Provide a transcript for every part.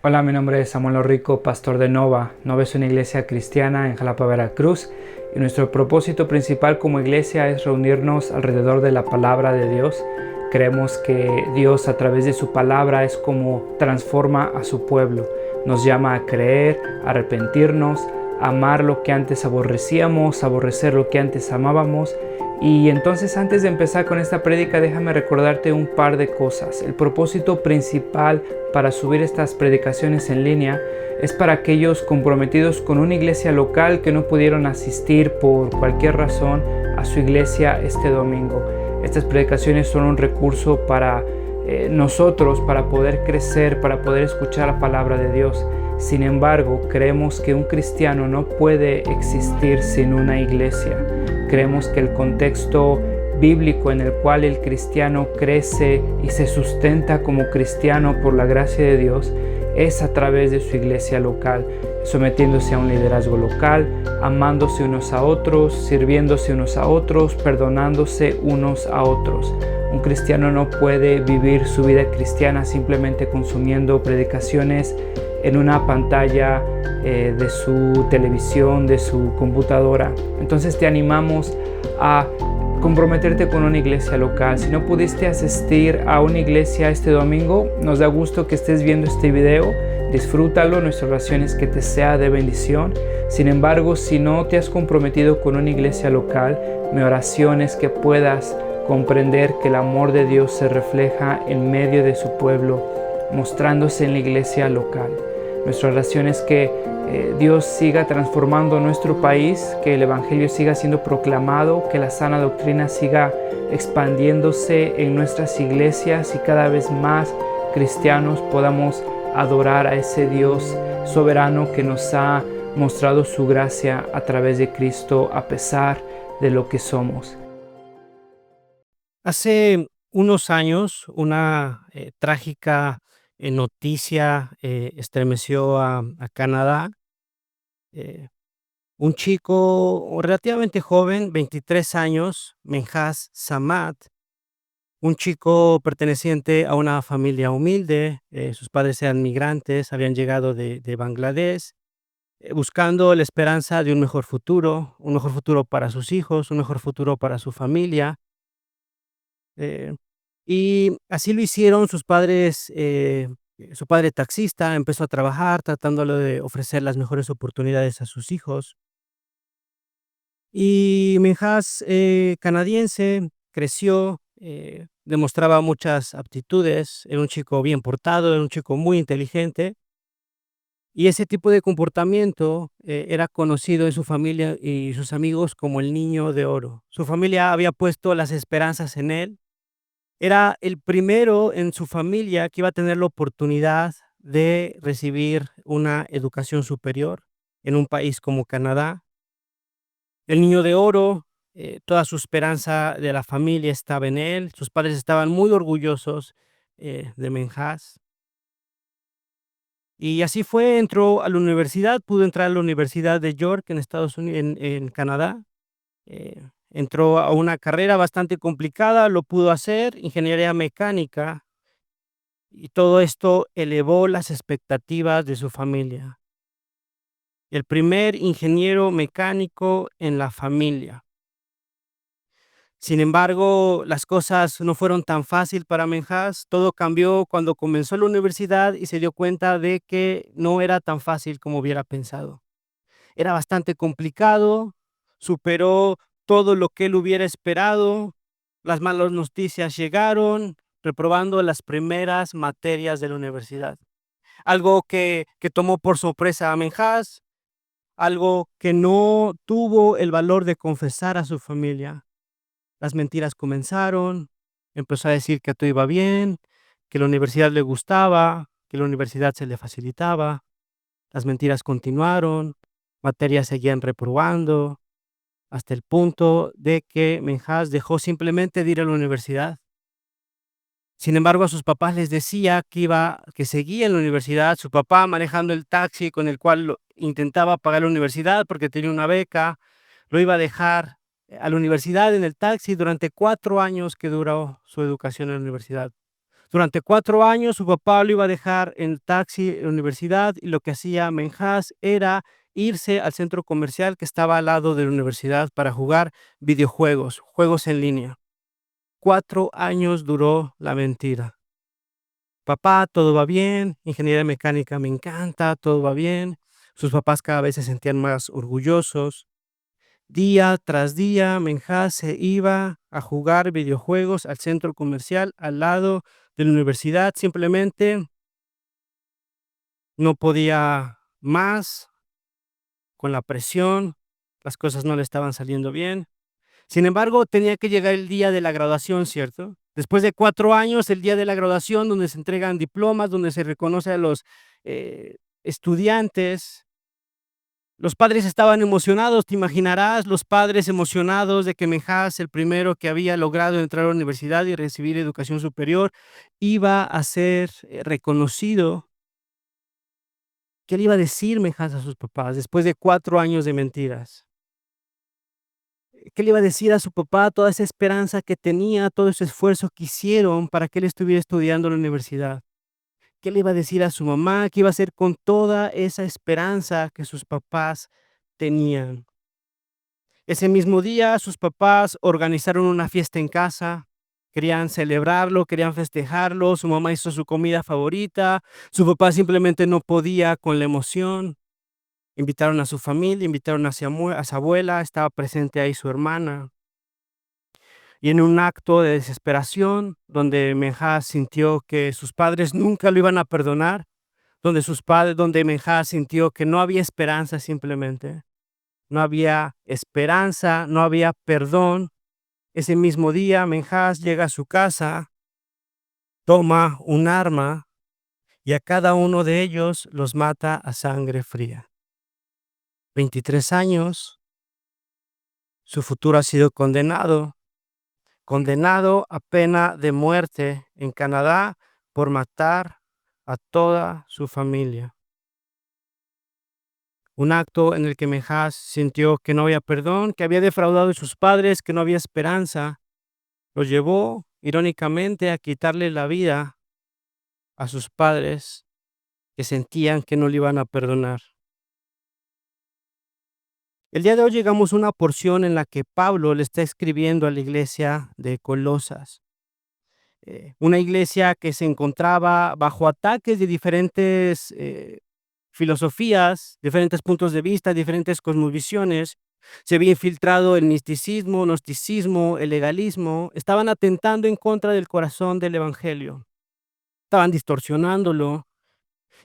Hola, mi nombre es Samuel Rico, pastor de Nova. Nova es una iglesia cristiana en Jalapa, Veracruz, y nuestro propósito principal como iglesia es reunirnos alrededor de la palabra de Dios. Creemos que Dios a través de su palabra es como transforma a su pueblo. Nos llama a creer, a arrepentirnos, a amar lo que antes aborrecíamos, a aborrecer lo que antes amábamos. Y entonces, antes de empezar con esta prédica, déjame recordarte un par de cosas. El propósito principal para subir estas predicaciones en línea es para aquellos comprometidos con una iglesia local que no pudieron asistir por cualquier razón a su iglesia este domingo. Estas predicaciones son un recurso para nosotros, para poder crecer, para poder escuchar la palabra de Dios. Sin embargo, creemos que un cristiano no puede existir sin una iglesia. Creemos que el contexto bíblico en el cual el cristiano crece y se sustenta como cristiano por la gracia de Dios es a través de su iglesia local, sometiéndose a un liderazgo local, amándose unos a otros, sirviéndose unos a otros, perdonándose unos a otros. Un cristiano no puede vivir su vida cristiana simplemente consumiendo predicaciones en una pantalla de su televisión, de su computadora. Entonces te animamos a comprometerte con una iglesia local. Si no pudiste asistir a una iglesia este domingo, nos da gusto que estés viendo este video. Disfrútalo, nuestra oración es que te sea de bendición. Sin embargo, si no te has comprometido con una iglesia local, mi oración es que puedas comprender que el amor de Dios se refleja en medio de su pueblo, mostrándose en la iglesia local. Nuestra oración es que Dios siga transformando nuestro país, que el Evangelio siga siendo proclamado, que la sana doctrina siga expandiéndose en nuestras iglesias y cada vez más cristianos podamos adorar a ese Dios soberano que nos ha mostrado su gracia a través de Cristo a pesar de lo que somos. Hace unos años, una trágica noticia estremeció a Canadá. Eh, un chico relativamente joven, 23 años, Menhaz Samad, un chico perteneciente a una familia humilde. Sus padres eran migrantes, habían llegado de Bangladesh, buscando la esperanza de un mejor futuro para sus hijos, un mejor futuro para su familia. Eh, y así lo hicieron sus padres. Su padre taxista empezó a trabajar tratándole de ofrecer las mejores oportunidades a sus hijos. Y Minhas, canadiense, creció, demostraba muchas aptitudes, era un chico bien portado, era un chico muy inteligente, y ese tipo de comportamiento era conocido en su familia y sus amigos como el niño de oro. Su familia había puesto las esperanzas en él. Era el primero en su familia que iba a tener la oportunidad de recibir una educación superior en un país como Canadá. El niño de oro, toda su esperanza de la familia estaba en él. Sus padres estaban muy orgullosos de Menhaz. Y así fue, entró a la universidad, pudo entrar a la Universidad de York en Estados Unidos, en Canadá. Entró a una carrera bastante complicada, lo pudo hacer, ingeniería mecánica. Y todo esto elevó las expectativas de su familia. El primer ingeniero mecánico en la familia. Sin embargo, las cosas no fueron tan fácil para Menhaz. Todo cambió cuando comenzó la universidad y se dio cuenta de que no era tan fácil como hubiera pensado. Era bastante complicado, superó todo lo que él hubiera esperado. Las malas noticias llegaron, reprobando las primeras materias de la universidad. Algo que tomó por sorpresa a Menhaz, algo que no tuvo el valor de confesar a su familia. Las mentiras comenzaron, empezó a decir que todo iba bien, que la universidad le gustaba, que la universidad se le facilitaba. Las mentiras continuaron, materias seguían reprobando, hasta el punto de que Menhaz dejó simplemente de ir a la universidad. Sin embargo, a sus papás les decía que seguía en la universidad. Su papá manejando el taxi con el cual intentaba pagar la universidad porque tenía una beca, lo iba a dejar a la universidad en el taxi durante 4 años que duró su educación en la universidad. Durante 4 años su papá lo iba a dejar en taxi en la universidad y lo que hacía Menhaz era irse al centro comercial que estaba al lado de la universidad para jugar videojuegos, juegos en línea. 4 años duró la mentira. Papá, todo va bien, ingeniería mecánica me encanta, todo va bien. Sus papás cada vez se sentían más orgullosos. Día tras día, Menhaz se iba a jugar videojuegos al centro comercial al lado de la universidad. Simplemente no podía más con la presión, las cosas no le estaban saliendo bien. Sin embargo, tenía que llegar el día de la graduación, ¿cierto? Después de 4 años, el día de la graduación, donde se entregan diplomas, donde se reconoce a los estudiantes. Los padres estaban emocionados, te imaginarás, los padres emocionados de que Menhaz, el primero que había logrado entrar a la universidad y recibir educación superior, iba a ser reconocido. ¿Qué le iba a decir Menhaz a sus papás después de 4 años de mentiras? ¿Qué le iba a decir a su papá toda esa esperanza que tenía, todo ese esfuerzo que hicieron para que él estuviera estudiando en la universidad? ¿Qué le iba a decir a su mamá? ¿Qué iba a hacer con toda esa esperanza que sus papás tenían? Ese mismo día, sus papás organizaron una fiesta en casa, querían celebrarlo, querían festejarlo, su mamá hizo su comida favorita, su papá simplemente no podía con la emoción. Invitaron a su familia, invitaron a su abuela, estaba presente ahí su hermana. Y en un acto de desesperación, donde Menhaz sintió que sus padres nunca lo iban a perdonar, donde Menhaz sintió que no había esperanza simplemente, no había esperanza, no había perdón. Ese mismo día, Menhaz llega a su casa, toma un arma y a cada uno de ellos los mata a sangre fría. 23 años, su futuro ha sido condenado a pena de muerte en Canadá por matar a toda su familia. Un acto en el que Menhaz sintió que no había perdón, que había defraudado a sus padres, que no había esperanza, lo llevó, irónicamente, a quitarle la vida a sus padres que sentían que no le iban a perdonar. El día de hoy llegamos a una porción en la que Pablo le está escribiendo a la iglesia de Colosas, una iglesia que se encontraba bajo ataques de diferentes filosofías, diferentes puntos de vista, diferentes cosmovisiones. Se había infiltrado el misticismo, gnosticismo, el legalismo. Estaban atentando en contra del corazón del evangelio, estaban distorsionándolo.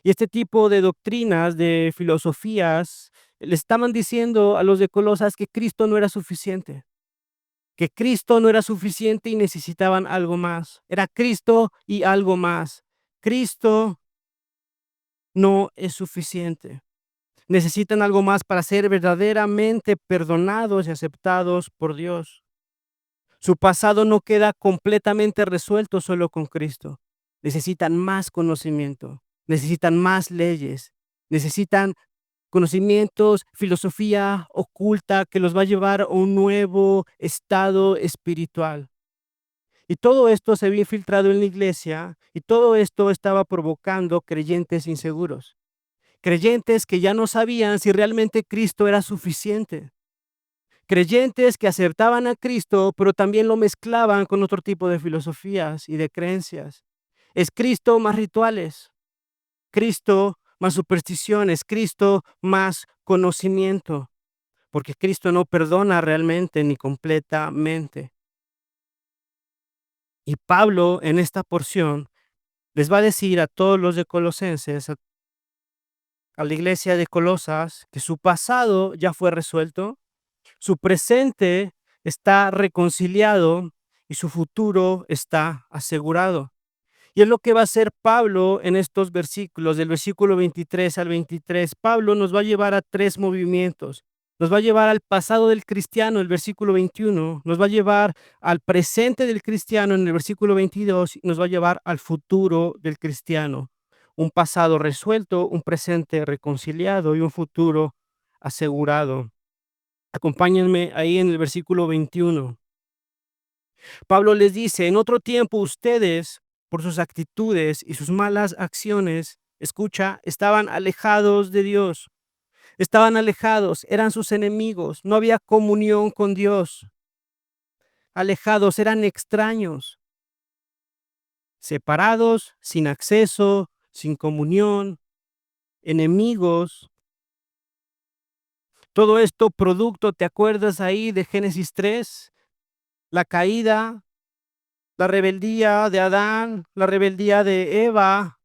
Y este tipo de doctrinas, de filosofías, le estaban diciendo a los de Colosas que Cristo no era suficiente, que Cristo no era suficiente y necesitaban algo más. Era Cristo y algo más. Cristo no es suficiente. Necesitan algo más para ser verdaderamente perdonados y aceptados por Dios. Su pasado no queda completamente resuelto solo con Cristo. Necesitan más conocimiento, necesitan más leyes, necesitan conocimientos, filosofía oculta que los va a llevar a un nuevo estado espiritual. Y todo esto se había infiltrado en la iglesia y todo esto estaba provocando creyentes inseguros, creyentes que ya no sabían si realmente Cristo era suficiente, creyentes que aceptaban a Cristo, pero también lo mezclaban con otro tipo de filosofías y de creencias. Es Cristo más rituales, Cristo más supersticiones, Cristo más conocimiento, porque Cristo no perdona realmente ni completamente. Y Pablo en esta porción les va a decir a todos los de Colosenses, a la iglesia de Colosas, que su pasado ya fue resuelto, su presente está reconciliado y su futuro está asegurado. Y es lo que va a hacer Pablo en estos versículos, del versículo 23 al 23. Pablo nos va a llevar a 3 movimientos. Nos va a llevar al pasado del cristiano, el versículo 21, nos va a llevar al presente del cristiano en el versículo 22 y nos va a llevar al futuro del cristiano. Un pasado resuelto, un presente reconciliado y un futuro asegurado. Acompáñenme ahí en el versículo 21. Pablo les dice: en otro tiempo ustedes por sus actitudes y sus malas acciones, escucha, estaban alejados de Dios. Estaban alejados, eran sus enemigos, no había comunión con Dios. Alejados, eran extraños, separados, sin acceso, sin comunión, enemigos. Todo esto producto, ¿te acuerdas ahí de Génesis 3? La caída, la rebeldía de Adán, la rebeldía de Eva,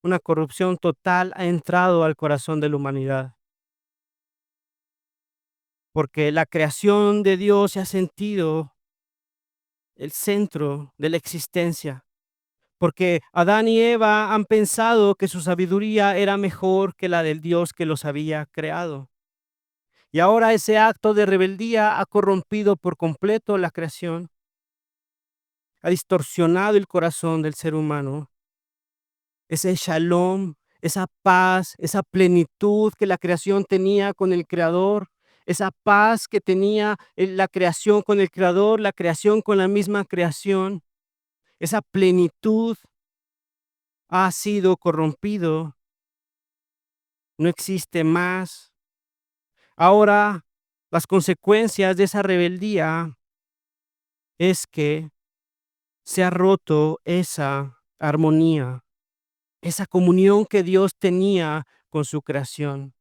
una corrupción total ha entrado al corazón de la humanidad. Porque la creación de Dios se ha sentido el centro de la existencia. Porque Adán y Eva han pensado que su sabiduría era mejor que la del Dios que los había creado. Y ahora ese acto de rebeldía ha corrompido por completo la creación, ha distorsionado el corazón del ser humano. Ese shalom, esa paz, esa plenitud que la creación tenía con el Creador, esa paz que tenía la creación con el Creador, la creación con la misma creación, esa plenitud ha sido corrompido, no existe más. Ahora, las consecuencias de esa rebeldía es que se ha roto esa armonía, esa comunión que Dios tenía con su creación.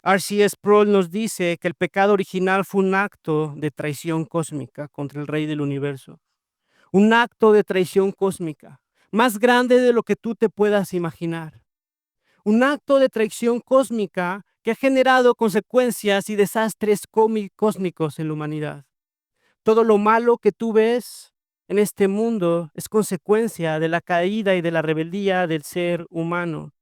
R.C. Sproul nos dice que el pecado original fue un acto de traición cósmica contra el Rey del universo. Un acto de traición cósmica, más grande de lo que tú te puedas imaginar. Un acto de traición cósmica que ha generado consecuencias y desastres cósmicos en la humanidad. Todo lo malo que tú ves en este mundo es consecuencia de la caída y de la rebeldía del ser humano.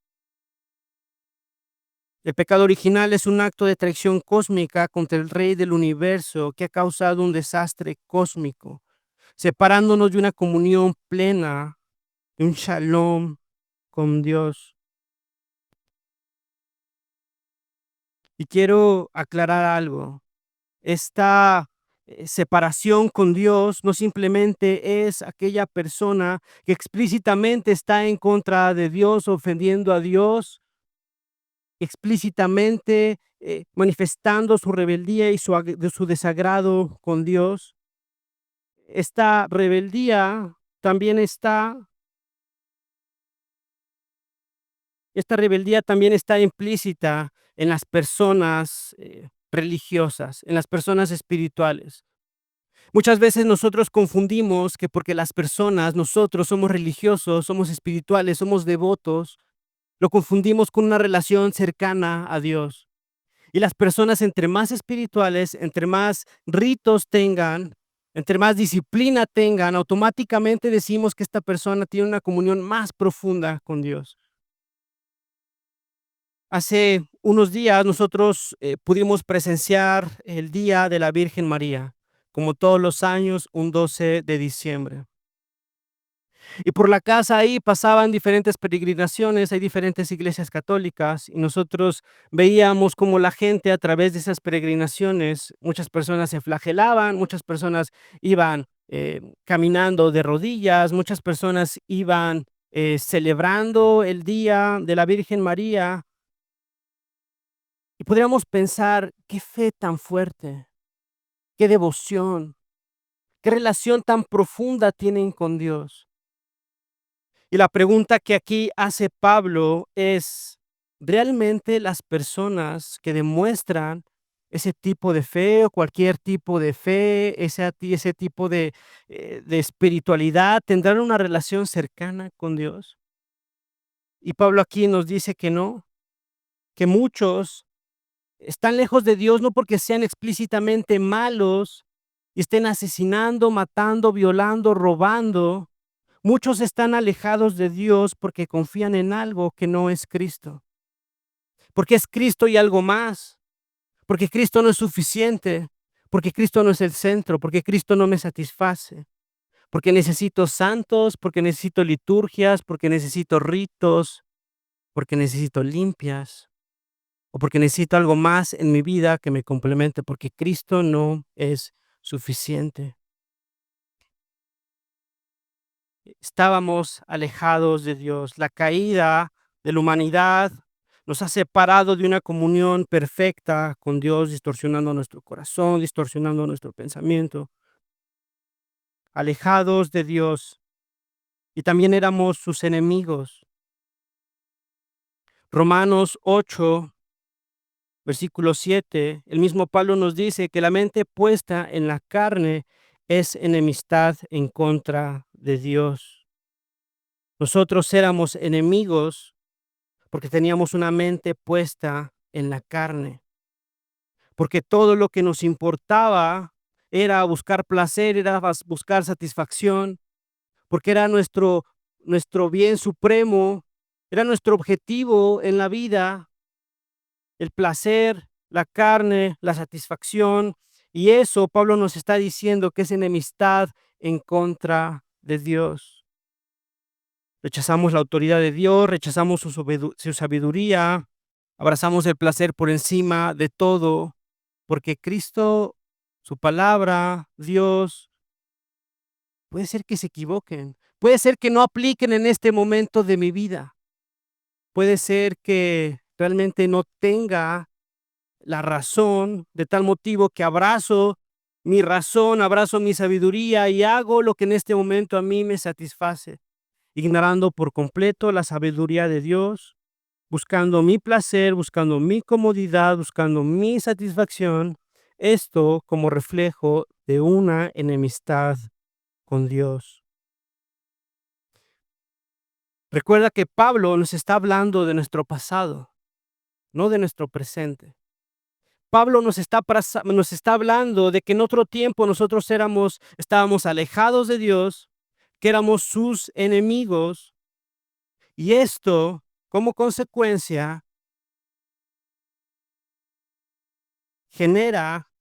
El pecado original es un acto de traición cósmica contra el Rey del universo que ha causado un desastre cósmico, separándonos de una comunión plena, de un shalom con Dios. Y quiero aclarar algo. Esta separación con Dios no simplemente es aquella persona que explícitamente está en contra de Dios, ofendiendo a Dios, explícitamente manifestando su rebeldía y su desagrado con Dios. Esta rebeldía también está, esta rebeldía también está implícita en las personas religiosas, en las personas espirituales. Muchas veces nosotros confundimos que porque las personas, nosotros somos religiosos, somos espirituales, somos devotos, lo confundimos con una relación cercana a Dios. Y las personas entre más espirituales, entre más ritos tengan, entre más disciplina tengan, automáticamente decimos que esta persona tiene una comunión más profunda con Dios. Hace unos días nosotros pudimos presenciar el Día de la Virgen María, como todos los años, un 12 de diciembre. Y por la casa ahí pasaban diferentes peregrinaciones, hay diferentes iglesias católicas y nosotros veíamos cómo la gente a través de esas peregrinaciones, muchas personas se flagelaban, muchas personas iban caminando de rodillas, muchas personas iban celebrando el Día de la Virgen María. Y podríamos pensar, qué fe tan fuerte, qué devoción, qué relación tan profunda tienen con Dios. Y la pregunta que aquí hace Pablo es, ¿realmente las personas que demuestran ese tipo de fe o cualquier tipo de fe, ese tipo de espiritualidad, tendrán una relación cercana con Dios? Y Pablo aquí nos dice que no, que muchos están lejos de Dios no porque sean explícitamente malos y estén asesinando, matando, violando, robando. Muchos están alejados de Dios porque confían en algo que no es Cristo. Porque es Cristo y algo más. Porque Cristo no es suficiente. Porque Cristo no es el centro. Porque Cristo no me satisface. Porque necesito santos. Porque necesito liturgias. Porque necesito ritos. Porque necesito limpias. O porque necesito algo más en mi vida que me complemente. Porque Cristo no es suficiente. estábamos alejados de Dios. La caída de la humanidad nos ha separado de una comunión perfecta con Dios, distorsionando nuestro corazón, distorsionando nuestro pensamiento, alejados de Dios, y también éramos sus enemigos. Romanos 8, versículo 7, el mismo Pablo nos dice que la mente puesta en la carne es enemistad en contra de Dios. Nosotros éramos enemigos porque teníamos una mente puesta en la carne, porque todo lo que nos importaba era buscar placer, era buscar satisfacción, porque era nuestro bien supremo, era nuestro objetivo en la vida, el placer, la carne, la satisfacción. Y eso Pablo nos está diciendo que es enemistad en contra de Dios. Rechazamos la autoridad de Dios, rechazamos su sabiduría, abrazamos el placer por encima de todo, porque Cristo, su palabra, Dios, puede ser que se equivoquen, puede ser que no apliquen en este momento de mi vida, puede ser que realmente no tenga la razón, de tal motivo que abrazo mi razón, abrazo mi sabiduría y hago lo que en este momento a mí me satisface, ignorando por completo la sabiduría de Dios, buscando mi placer, buscando mi comodidad, buscando mi satisfacción, esto como reflejo de una enemistad con Dios. Recuerda que Pablo nos está hablando de nuestro pasado, no de nuestro presente. Pablo nos está hablando de que en otro tiempo nosotros estábamos alejados de Dios, que éramos sus enemigos, y esto, como consecuencia,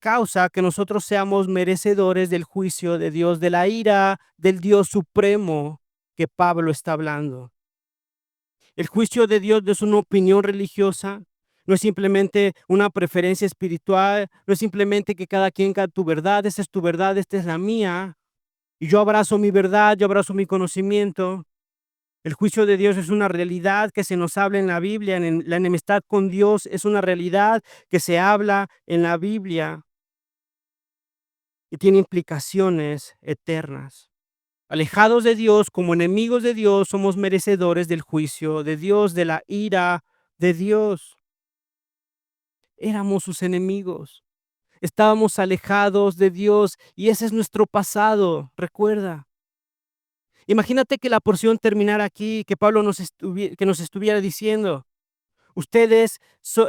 causa que nosotros seamos merecedores del juicio de Dios, de la ira del Dios supremo que Pablo está hablando. El juicio de Dios no es una opinión religiosa, no es simplemente una preferencia espiritual, no es simplemente que cada quien cada tu verdad, esta es tu verdad, esta es la mía, y yo abrazo mi verdad, yo abrazo mi conocimiento. El juicio de Dios es una realidad que se nos habla en la Biblia, la enemistad con Dios es una realidad que se habla en la Biblia y tiene implicaciones eternas. Alejados de Dios, como enemigos de Dios, somos merecedores del juicio de Dios, de la ira de Dios. Éramos sus enemigos. Estábamos alejados de Dios y ese es nuestro pasado, recuerda. Imagínate que la porción terminara aquí, que Pablo que nos estuviera diciendo, ustedes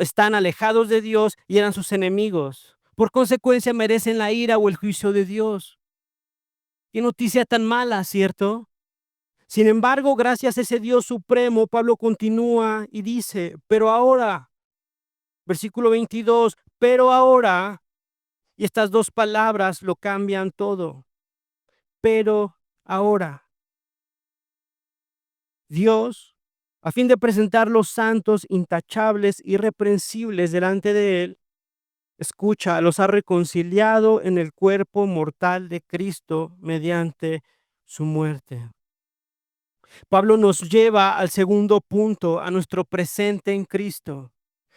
están alejados de Dios y eran sus enemigos. Por consecuencia merecen la ira o el juicio de Dios. Qué noticia tan mala, ¿cierto? Sin embargo, gracias a ese Dios supremo, Pablo continúa y dice, pero ahora, versículo 22, pero ahora, y estas dos palabras lo cambian todo. Pero ahora, Dios, a fin de presentar los santos, intachables, irreprensibles delante de Él, escucha, los ha reconciliado en el cuerpo mortal de Cristo mediante su muerte. Pablo nos lleva al segundo punto, a nuestro presente en Cristo.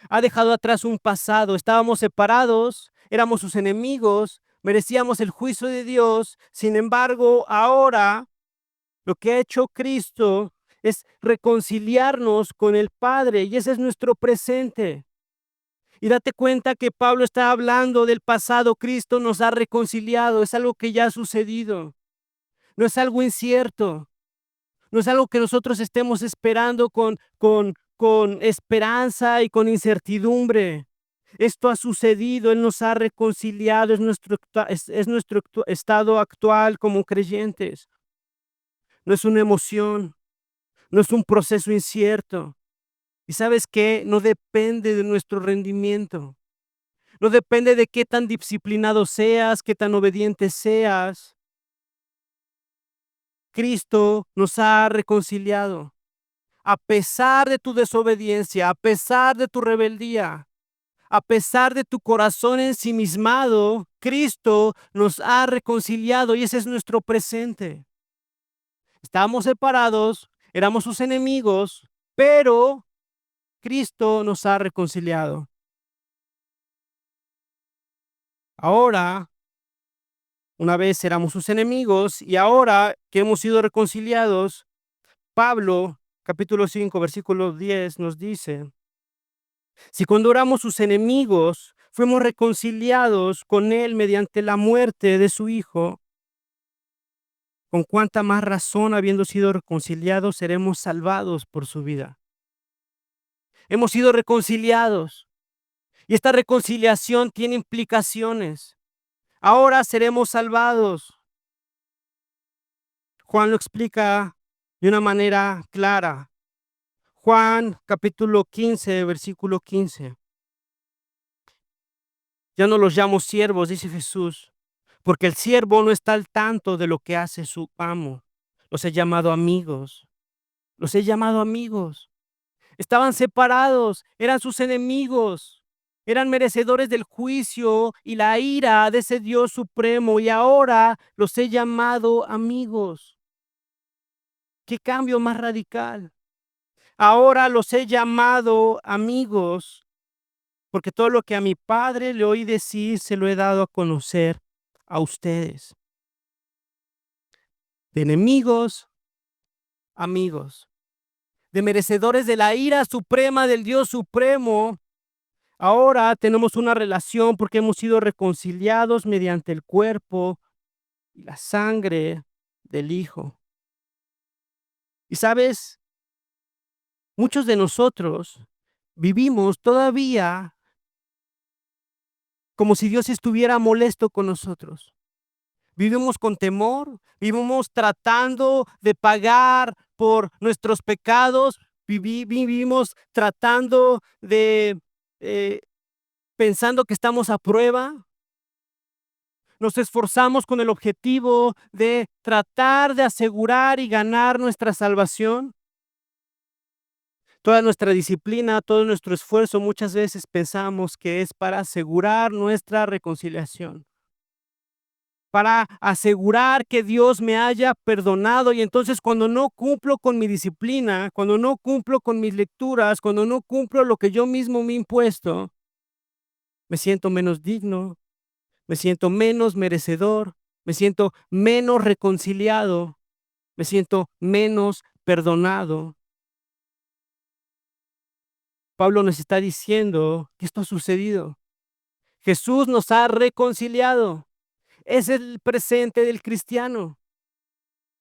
Ha dejado atrás un pasado, estábamos separados, éramos sus enemigos, merecíamos el juicio de Dios. Sin embargo, ahora lo que ha hecho Cristo es reconciliarnos con el Padre y ese es nuestro presente. Y date cuenta que Pablo está hablando del pasado, Cristo nos ha reconciliado, es algo que ya ha sucedido, no es algo incierto. No es algo que nosotros estemos esperando con esperanza y con incertidumbre. Esto ha sucedido, Él nos ha reconciliado, es nuestro estado actual como creyentes. No es una emoción, no es un proceso incierto. ¿Y sabes qué? No depende de nuestro rendimiento. No depende de qué tan disciplinado seas, qué tan obediente seas. Cristo nos ha reconciliado. A pesar de tu desobediencia, a pesar de tu rebeldía, a pesar de tu corazón ensimismado, Cristo nos ha reconciliado y ese es nuestro presente. Estábamos separados, éramos sus enemigos, pero Cristo nos ha reconciliado. Ahora, una vez éramos sus enemigos y ahora que hemos sido reconciliados, Pablo, capítulo 5, versículo 10 nos dice: si cuando éramos sus enemigos fuimos reconciliados con él mediante la muerte de su Hijo, con cuánta más razón, habiendo sido reconciliados, seremos salvados por su vida. Hemos sido reconciliados y esta reconciliación tiene implicaciones. Ahora seremos salvados. Juan lo explica de una manera clara. Juan capítulo 15, versículo 15. Ya no los llamo siervos, dice Jesús, porque el siervo no está al tanto de lo que hace su amo. Los he llamado amigos. Los he llamado amigos. Estaban separados, eran sus enemigos, eran merecedores del juicio y la ira de ese Dios supremo, y ahora los he llamado amigos. ¿Qué cambio más radical? Ahora los he llamado amigos, porque todo lo que a mi Padre le oí decir se lo he dado a conocer a ustedes. De enemigos, amigos. De merecedores de la ira suprema del Dios supremo, ahora tenemos una relación porque hemos sido reconciliados mediante el cuerpo y la sangre del Hijo. Y sabes, muchos de nosotros vivimos todavía como si Dios estuviera molesto con nosotros. Vivimos con temor, vivimos tratando de pagar por nuestros pecados, vivimos tratando de, pensando que estamos a prueba. Nos esforzamos con el objetivo de tratar de asegurar y ganar nuestra salvación. Toda nuestra disciplina, todo nuestro esfuerzo, muchas veces pensamos que es para asegurar nuestra reconciliación, para asegurar que Dios me haya perdonado. Y entonces, cuando no cumplo con mi disciplina, cuando no cumplo con mis lecturas, cuando no cumplo lo que yo mismo me he impuesto, me siento menos digno, me siento menos merecedor, me siento menos reconciliado, me siento menos perdonado. Pablo nos está diciendo que esto ha sucedido. Jesús nos ha reconciliado. Es el presente del cristiano.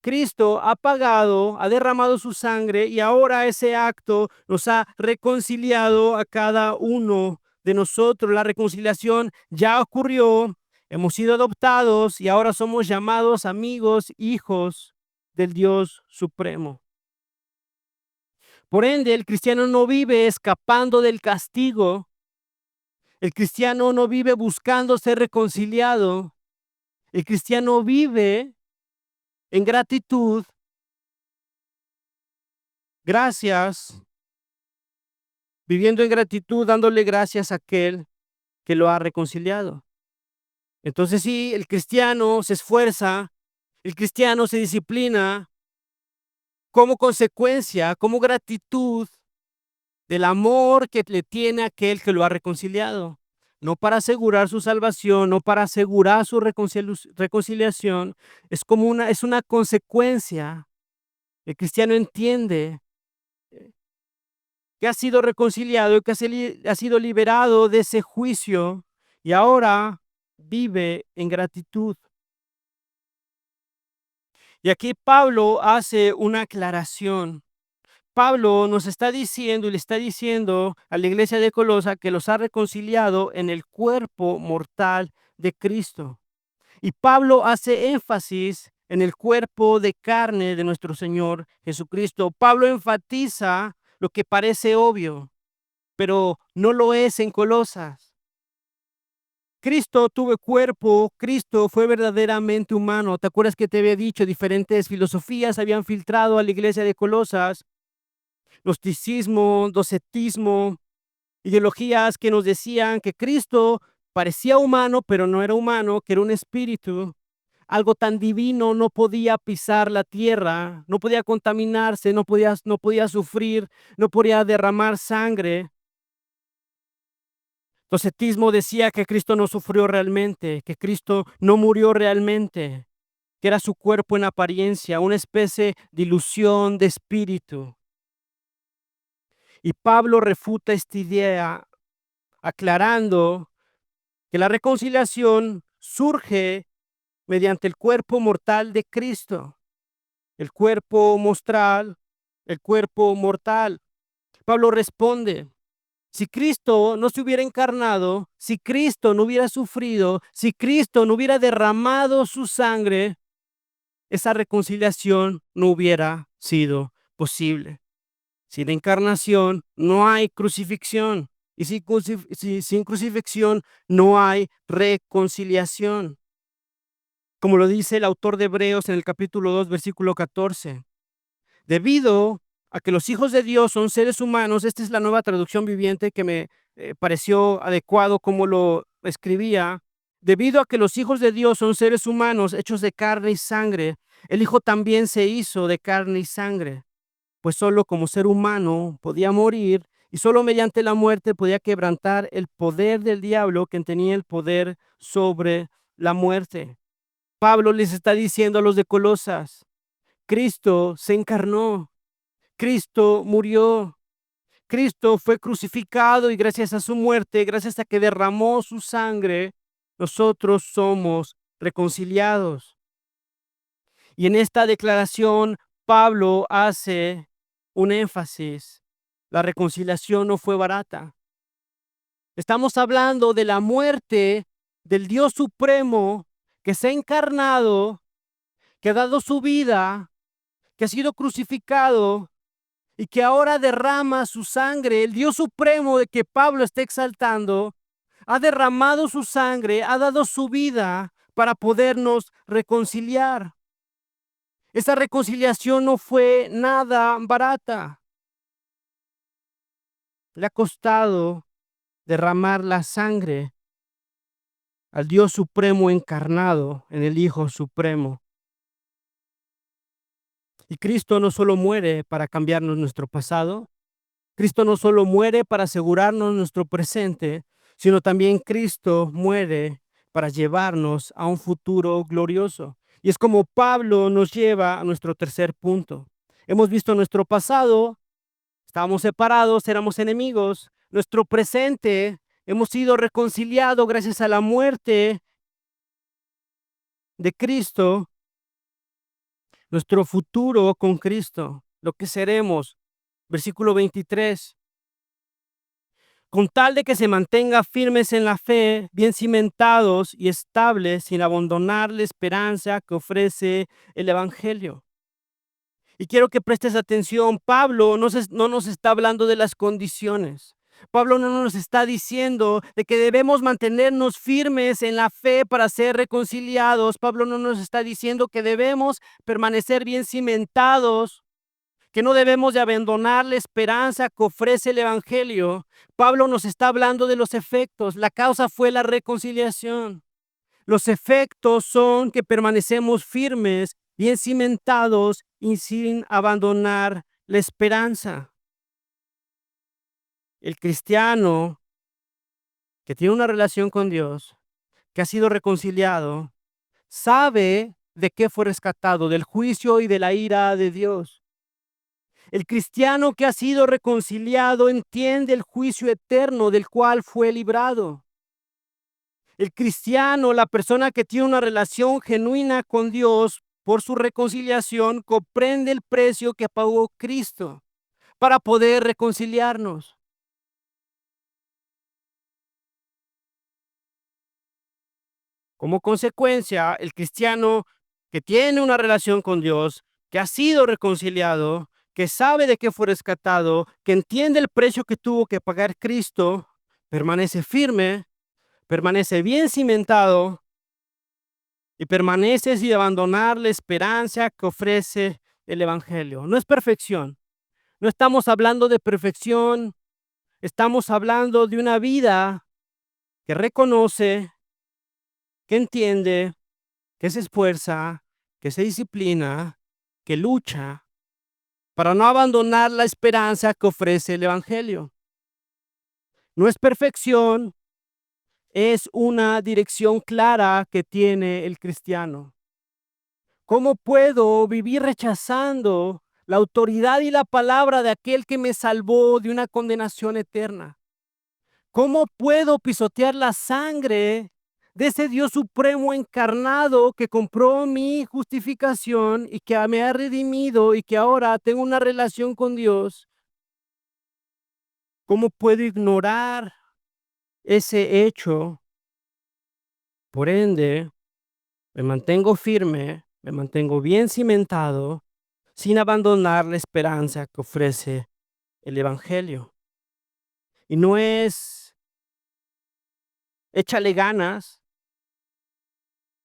Cristo ha pagado, ha derramado su sangre, y ahora ese acto nos ha reconciliado a cada uno de nosotros. La reconciliación ya ocurrió, hemos sido adoptados y ahora somos llamados amigos, hijos del Dios supremo. Por ende, el cristiano no vive escapando del castigo. El cristiano no vive buscando ser reconciliado. El cristiano vive en gratitud, gracias, viviendo en gratitud, dándole gracias a aquel que lo ha reconciliado. Entonces sí, el cristiano se esfuerza, el cristiano se disciplina como consecuencia, como gratitud del amor que le tiene a aquel que lo ha reconciliado. No para asegurar su salvación, no para asegurar su reconciliación, es una consecuencia. El cristiano entiende que ha sido reconciliado y que ha sido liberado de ese juicio y ahora vive en gratitud. Y aquí Pablo hace una aclaración. Pablo nos está diciendo y le está diciendo a la iglesia de Colosa que los ha reconciliado en el cuerpo mortal de Cristo. Y Pablo hace énfasis en el cuerpo de carne de nuestro Señor Jesucristo. Pablo enfatiza lo que parece obvio, pero no lo es en Colosas. Cristo tuvo cuerpo, Cristo fue verdaderamente humano. ¿Te acuerdas que te había dicho? Diferentes filosofías habían filtrado a la iglesia de Colosas. Gnosticismo, docetismo, ideologías que nos decían que Cristo parecía humano, pero no era humano, que era un espíritu. algo tan divino no podía pisar la tierra, no podía contaminarse, no podía sufrir, no podía derramar sangre. Docetismo decía que Cristo no sufrió realmente, que Cristo no murió realmente, que era su cuerpo en apariencia, una especie de ilusión de espíritu. Y Pablo refuta esta idea aclarando que la reconciliación surge mediante el cuerpo mortal de Cristo, el cuerpo mortal, el cuerpo mortal. Pablo responde: si Cristo no se hubiera encarnado, si Cristo no hubiera sufrido, si Cristo no hubiera derramado su sangre, esa reconciliación no hubiera sido posible. Sin encarnación no hay crucifixión y sin crucifixión no hay reconciliación. Como lo dice el autor de Hebreos en el capítulo 2, versículo 14. Debido a que los hijos de Dios son seres humanos, esta es la Nueva Traducción Viviente que me pareció adecuado como lo escribía. Debido a que los hijos de Dios son seres humanos hechos de carne y sangre, el Hijo también se hizo de carne y sangre, pues solo como ser humano podía morir y solo mediante la muerte podía quebrantar el poder del diablo, que tenía el poder sobre la muerte. Pablo les está diciendo a los de Colosas: Cristo se encarnó, Cristo murió, Cristo fue crucificado y gracias a su muerte, gracias a que derramó su sangre, nosotros somos reconciliados. Y en esta declaración, Pablo hace un énfasis: la reconciliación no fue barata. Estamos hablando de la muerte del Dios Supremo que se ha encarnado, que ha dado su vida, que ha sido crucificado y que ahora derrama su sangre. El Dios Supremo de que Pablo está exaltando ha derramado su sangre, ha dado su vida para podernos reconciliar. Esa reconciliación no fue nada barata. Le ha costado derramar la sangre al Dios Supremo encarnado en el Hijo Supremo. Y Cristo no solo muere para cambiarnos nuestro pasado, Cristo no solo muere para asegurarnos nuestro presente, sino también Cristo muere para llevarnos a un futuro glorioso. Y es como Pablo nos lleva a nuestro tercer punto. Hemos visto nuestro pasado, estábamos separados, éramos enemigos. Nuestro presente, hemos sido reconciliados gracias a la muerte de Cristo. Nuestro futuro con Cristo, lo que seremos. Versículo 23. Con tal de que se mantenga firmes en la fe, bien cimentados y estables, sin abandonar la esperanza que ofrece el Evangelio. Y quiero que prestes atención. Pablo no nos está hablando de las condiciones. Pablo no nos está diciendo de que debemos mantenernos firmes en la fe para ser reconciliados. Pablo no nos está diciendo que debemos permanecer bien cimentados, que no debemos de abandonar la esperanza que ofrece el Evangelio. Pablo nos está hablando de los efectos. La causa fue la reconciliación. Los efectos son que permanecemos firmes, bien cimentados y sin abandonar la esperanza. El cristiano que tiene una relación con Dios, que ha sido reconciliado, sabe de qué fue rescatado: del juicio y de la ira de Dios. El cristiano que ha sido reconciliado entiende el juicio eterno del cual fue librado. El cristiano, la persona que tiene una relación genuina con Dios por su reconciliación, comprende el precio que pagó Cristo para poder reconciliarnos. Como consecuencia, el cristiano que tiene una relación con Dios, que ha sido reconciliado, que sabe de qué fue rescatado, que entiende el precio que tuvo que pagar Cristo, permanece firme, permanece bien cimentado y permanece sin abandonar la esperanza que ofrece el Evangelio. No es perfección. No estamos hablando de perfección. Estamos hablando de una vida que reconoce, que entiende que se esfuerza, que se disciplina, que lucha para no abandonar la esperanza que ofrece el Evangelio. No es perfección, es una dirección clara que tiene el cristiano. ¿Cómo puedo vivir rechazando la autoridad y la palabra de aquel que me salvó de una condenación eterna? ¿Cómo puedo pisotear la sangre de ese Dios supremo encarnado que compró mi justificación y que me ha redimido y que ahora tengo una relación con Dios? ¿Cómo puedo ignorar ese hecho? Por ende, me mantengo firme, me mantengo bien cimentado, sin abandonar la esperanza que ofrece el Evangelio. Y no es échale ganas,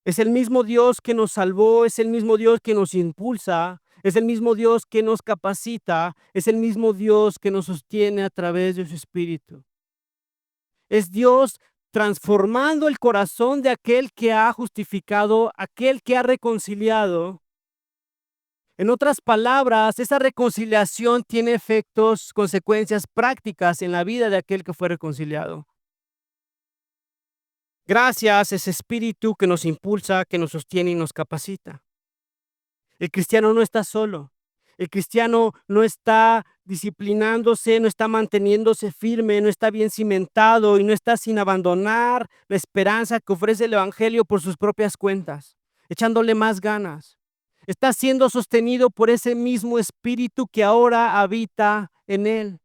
es el mismo Dios que nos salvó, es el mismo Dios que nos impulsa, es el mismo Dios que nos capacita, es el mismo Dios que nos sostiene a través de su Espíritu. Es Dios transformando el corazón de aquel que ha justificado, aquel que ha reconciliado. En otras palabras, esa reconciliación tiene efectos, consecuencias prácticas en la vida de aquel que fue reconciliado. Gracias a ese Espíritu que nos impulsa, que nos sostiene y nos capacita. El cristiano no está solo. El cristiano no está disciplinándose, no está manteniéndose firme, no está bien cimentado y no está sin abandonar la esperanza que ofrece el Evangelio por sus propias cuentas, echándole más ganas. Está siendo sostenido por ese mismo Espíritu que ahora habita en él.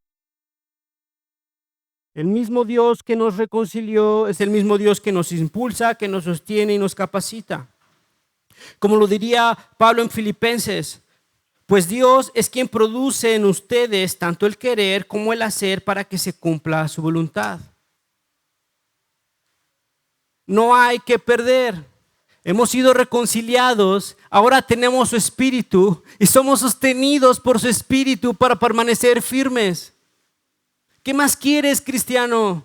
El mismo Dios que nos reconcilió es el mismo Dios que nos impulsa, que nos sostiene y nos capacita. Como lo diría Pablo en Filipenses, pues Dios es quien produce en ustedes tanto el querer como el hacer para que se cumpla su voluntad. No hay que perder. Hemos sido reconciliados, ahora tenemos su Espíritu y somos sostenidos por su Espíritu para permanecer firmes. ¿Qué más quieres, cristiano?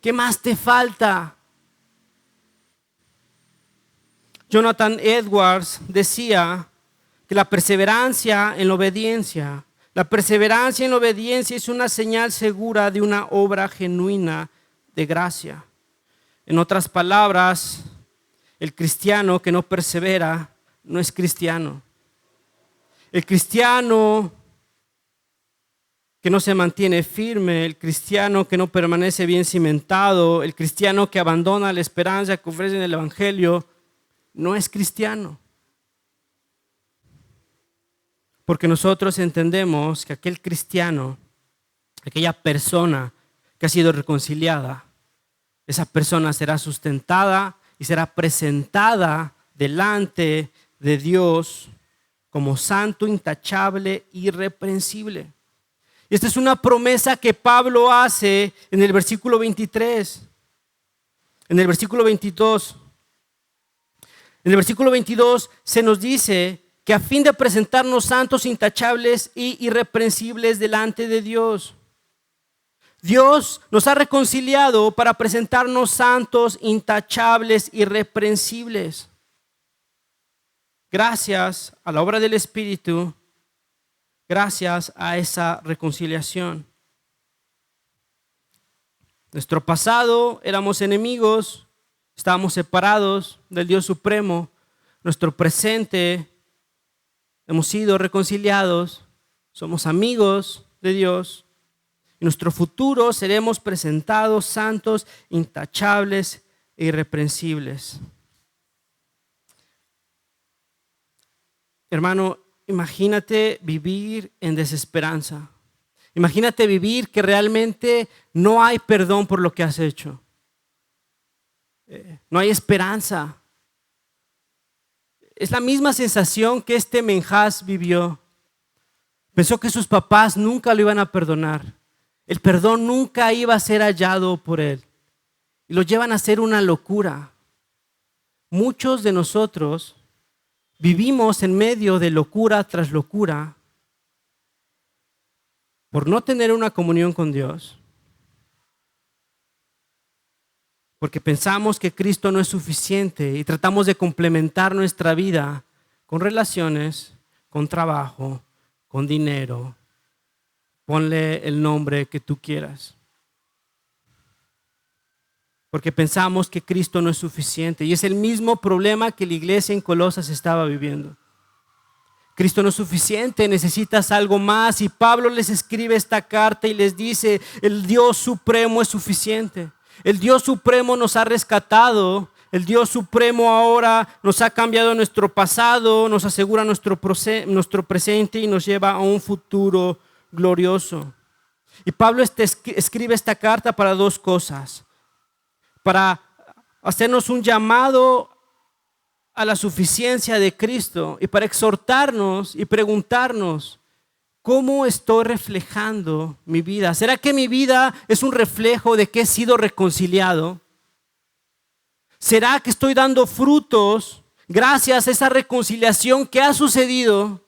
¿Qué más te falta? Jonathan Edwards decía que la perseverancia en la obediencia es una señal segura de una obra genuina de gracia. En otras palabras, el cristiano que no persevera no es cristiano. El cristiano que no se mantiene firme, el cristiano que no permanece bien cimentado, el cristiano que abandona la esperanza que ofrece en el Evangelio, no es cristiano. Porque nosotros entendemos que aquel cristiano, aquella persona que ha sido reconciliada, esa persona será sustentada y será presentada delante de Dios como santo, intachable, irreprensible. Y esta es una promesa que Pablo hace en el versículo 23, en el versículo 22. En el versículo 22 se nos dice que a fin de presentarnos santos, intachables y irreprensibles delante de Dios. Dios nos ha reconciliado para presentarnos santos, intachables, irreprensibles. Gracias a la obra del Espíritu, gracias a esa reconciliación. Nuestro pasado éramos enemigos, estábamos separados del Dios Supremo. Nuestro presente hemos sido reconciliados, somos amigos de Dios. En nuestro futuro seremos presentados santos, intachables e irreprensibles. Hermano, imagínate vivir en desesperanza. Imagínate vivir que realmente no hay perdón por lo que has hecho. No hay esperanza. Es la misma sensación que este Menhaz vivió. Pensó que sus papás nunca lo iban a perdonar. El perdón nunca iba a ser hallado por él. Y lo llevan a hacer una locura. Muchos de nosotros vivimos en medio de locura tras locura por no tener una comunión con Dios, porque pensamos que Cristo no es suficiente y tratamos de complementar nuestra vida con relaciones, con trabajo, con dinero. Ponle el nombre que tú quieras. Porque pensamos que Cristo no es suficiente. Y es el mismo problema que la iglesia en Colosas estaba viviendo. Cristo no es suficiente, necesitas algo más. Y Pablo les escribe esta carta y les dice, el Dios supremo es suficiente. El Dios supremo nos ha rescatado. El Dios supremo ahora nos ha cambiado nuestro pasado, nos asegura nuestro presente y nos lleva a un futuro glorioso. Y Pablo escribe esta carta para dos cosas. Para hacernos un llamado a la suficiencia de Cristo y para exhortarnos y preguntarnos, ¿cómo estoy reflejando mi vida? ¿Será que mi vida es un reflejo de que he sido reconciliado? ¿Será que estoy dando frutos gracias a esa reconciliación que ha sucedido?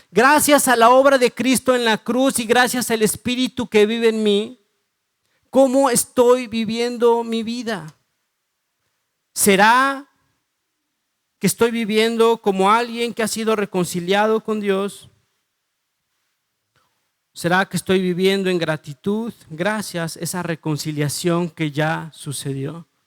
Gracias a la obra de Cristo en la cruz y gracias al Espíritu que vive en mí. ¿Cómo estoy viviendo mi vida? ¿Será que estoy viviendo como alguien que ha sido reconciliado con Dios? ¿Será que estoy viviendo en gratitud gracias a esa reconciliación que ya sucedió?